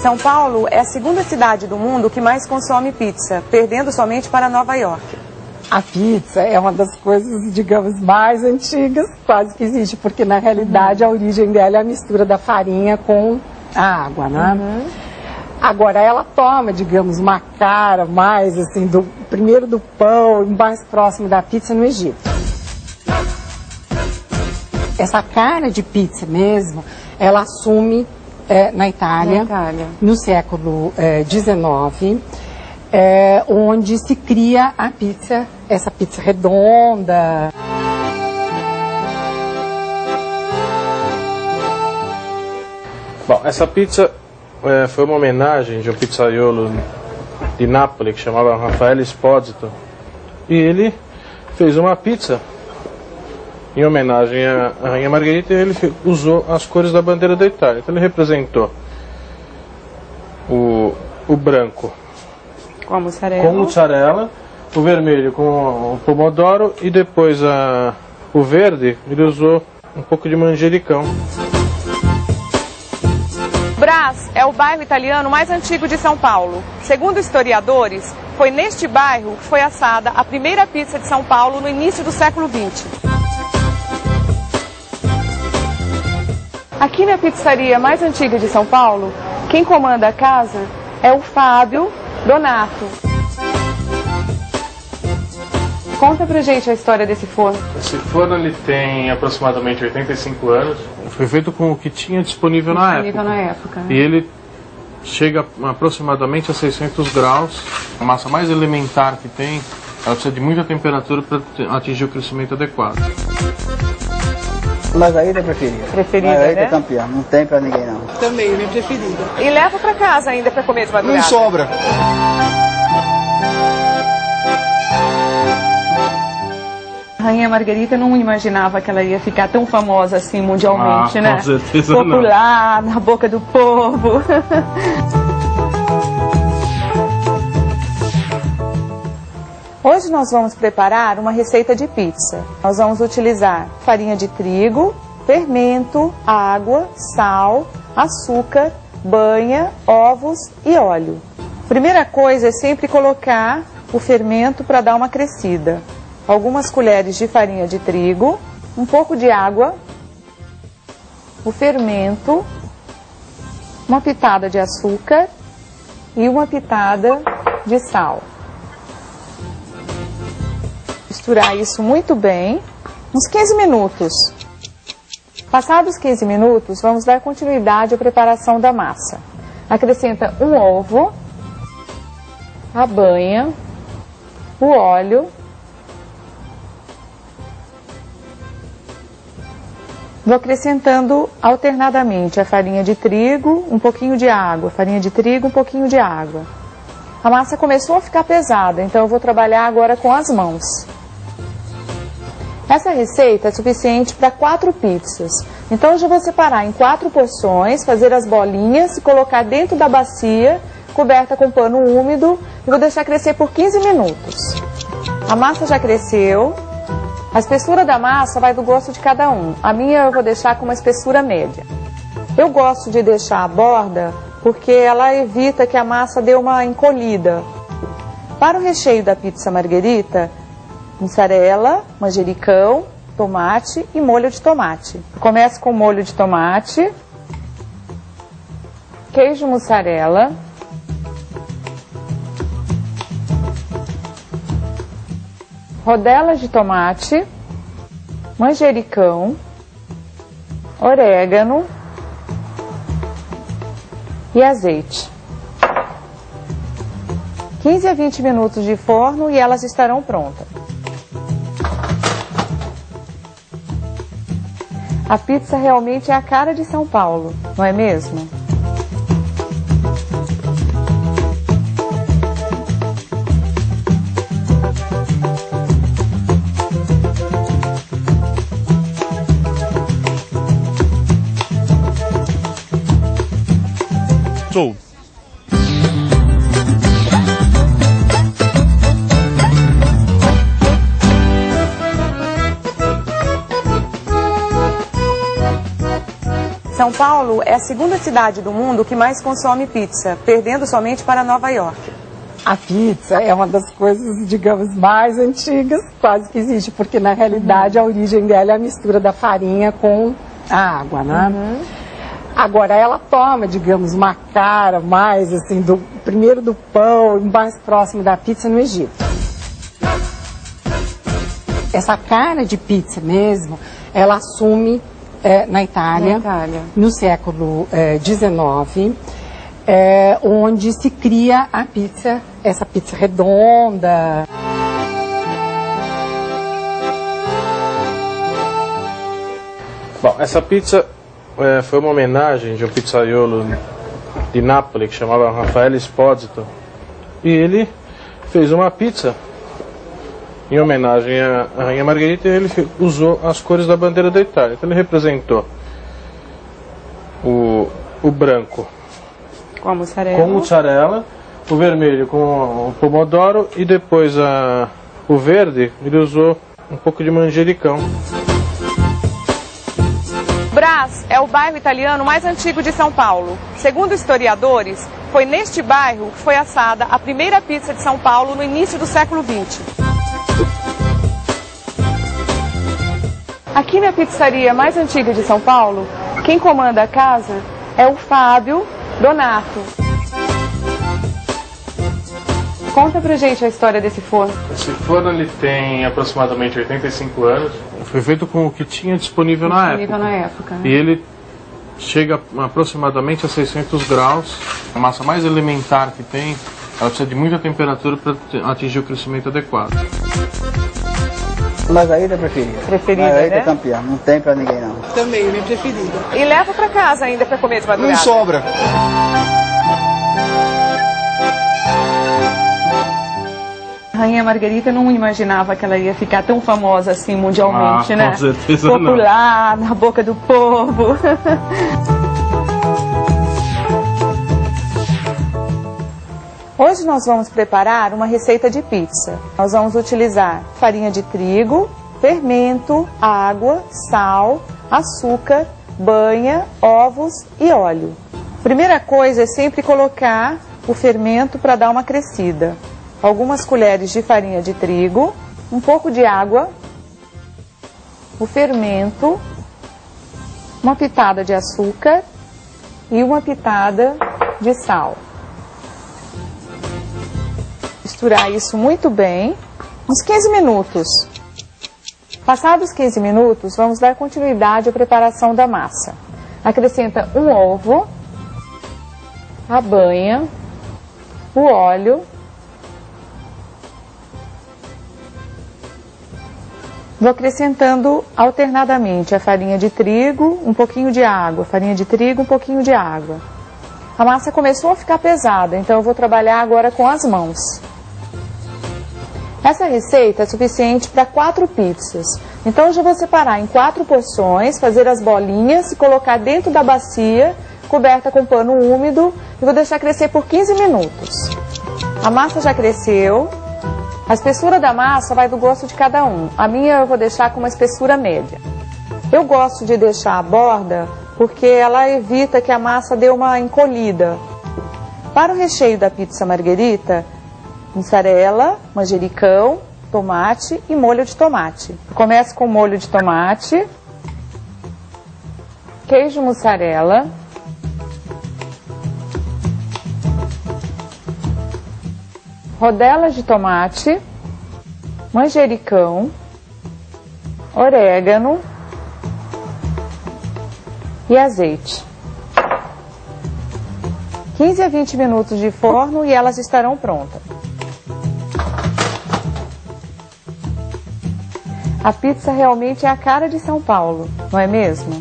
São Paulo é a segunda cidade do mundo que mais consome pizza, perdendo somente para Nova York. A pizza é uma das coisas, digamos, mais antigas quase que existe, porque na realidade a origem dela é a mistura da farinha com a água, né? Agora ela toma, digamos, uma cara mais assim, primeiro do pão e mais próximo da pizza no Egito. Essa cara de pizza mesmo, ela assume na Itália, no século XIX, onde se cria a pizza, essa pizza redonda. Bom, essa pizza foi uma homenagem de um pizzaiolo de Nápoles que chamava Raffaele Esposito. E ele fez uma pizza em homenagem à Rainha Margherita e ele usou as cores da bandeira da Itália. Então ele representou o branco com a mussarela. Com mussarela, o vermelho com o pomodoro e depois o verde ele usou um pouco de manjericão. Brás é o bairro italiano mais antigo de São Paulo. Segundo historiadores, foi neste bairro que foi assada a primeira pizza de São Paulo no início do século XX. Aqui na pizzaria mais antiga de São Paulo, quem comanda a casa é o Fábio Donato. Conta pra gente a história desse forno. Esse forno ele tem aproximadamente 85 anos. Foi feito com o que tinha disponível na época. Né? E ele chega aproximadamente a 600 graus. A massa mais elementar que tem, ela precisa de muita temperatura para atingir o crescimento adequado. Margarita é preferida. Preferida, Margarita né? é campeã, não tem pra ninguém não. Também, minha preferida. E leva pra casa ainda pra comer de madrugada. Não sobra. A Rainha Margherita não imaginava que ela ia ficar tão famosa assim mundialmente, né? Com certeza popular, na boca do povo. Hoje nós vamos preparar uma receita de pizza. Nós vamos utilizar farinha de trigo, fermento, água, sal, açúcar, banha, ovos e óleo. Primeira coisa é sempre colocar o fermento para dar uma crescida. Algumas colheres de farinha de trigo, um pouco de água, o fermento, uma pitada de açúcar e uma pitada de sal. Misturar isso muito bem, uns 15 minutos. Passados 15 minutos, vamos dar continuidade à preparação da massa. Acrescenta um ovo, a banha, o óleo, vou acrescentando alternadamente a farinha de trigo, um pouquinho de água, farinha de trigo, um pouquinho de água. A massa começou a ficar pesada, então eu vou trabalhar agora com as mãos. Essa receita é suficiente para 4 pizzas. Então eu já vou separar em 4 porções, fazer as bolinhas e colocar dentro da bacia, coberta com pano úmido, e vou deixar crescer por 15 minutos. A massa já cresceu. A espessura da massa vai do gosto de cada um. A minha eu vou deixar com uma espessura média. Eu gosto de deixar a borda porque ela evita que a massa dê uma encolhida. Para o recheio da pizza margherita, mussarela, manjericão, tomate e molho de tomate. Começo com molho de tomate, queijo mussarela, rodelas de tomate, manjericão, orégano e azeite. 15 a 20 minutos de forno e elas estarão prontas. A pizza realmente é a cara de São Paulo, não é mesmo? São São Paulo é a segunda cidade do mundo que mais consome pizza, perdendo somente para Nova York. A pizza é uma das coisas, digamos, mais antigas quase que existe, porque na realidade a origem dela é a mistura da farinha com a água, né? Agora ela toma, digamos, uma cara mais assim, primeiro do pão, mais próximo da pizza no Egito. Essa cara de pizza mesmo, ela assume na Itália, no século XIX, onde se cria a pizza, essa pizza redonda. Bom, essa pizza foi uma homenagem de um pizzaiolo de Nápoles que chamava Raffaele Esposito. E ele fez uma pizza em homenagem à Rainha Margherita, e ele usou as cores da bandeira da Itália. Então ele representou o branco Com a mussarela. com mussarela, o vermelho com o pomodoro e depois o verde ele usou um pouco de manjericão. Brás é o bairro italiano mais antigo de São Paulo. Segundo historiadores, foi neste bairro que foi assada a primeira pizza de São Paulo no início do século XX. Aqui na pizzaria mais antiga de São Paulo, quem comanda a casa é o Fábio Donato. Conta pra gente a história desse forno. Esse forno ele tem aproximadamente 85 anos. Foi feito com o que tinha disponível na época. Né? E ele chega aproximadamente a 600 graus. A massa mais elementar que tem, ela precisa de muita temperatura para atingir o crescimento adequado. Margarita é preferida. Preferida, Margarita né? é campeã, não tem pra ninguém não. Também, minha preferida. E leva pra casa ainda pra comer de madrugada. Não sobra. A Rainha Margherita não imaginava que ela ia ficar tão famosa assim mundialmente, né? Com certeza Popular, na boca do povo. Hoje nós vamos preparar uma receita de pizza. Nós vamos utilizar farinha de trigo, fermento, água, sal, açúcar, banha, ovos e óleo. Primeira coisa é sempre colocar o fermento para dar uma crescida. Algumas colheres de farinha de trigo, um pouco de água, o fermento, uma pitada de açúcar e uma pitada de sal. Misturar isso muito bem, uns 15 minutos. Passados 15 minutos, vamos dar continuidade à preparação da massa. Acrescenta um ovo, a banha, o óleo, vou acrescentando alternadamente a farinha de trigo, um pouquinho de água, farinha de trigo, um pouquinho de água. A massa começou a ficar pesada, então eu vou trabalhar agora com as mãos. Essa receita é suficiente para 4 pizzas. Então eu já vou separar em 4 porções, fazer as bolinhas e colocar dentro da bacia, coberta com pano úmido, e vou deixar crescer por 15 minutos. A massa já cresceu. A espessura da massa vai do gosto de cada um. A minha eu vou deixar com uma espessura média. Eu gosto de deixar a borda porque ela evita que a massa dê uma encolhida. Para o recheio da pizza margherita, mussarela, manjericão, tomate e molho de tomate. Eu começo com molho de tomate, queijo mussarela, rodelas de tomate, manjericão, orégano e azeite. 15 a 20 minutos de forno e elas estarão prontas. A pizza realmente é a cara de São Paulo, não é mesmo?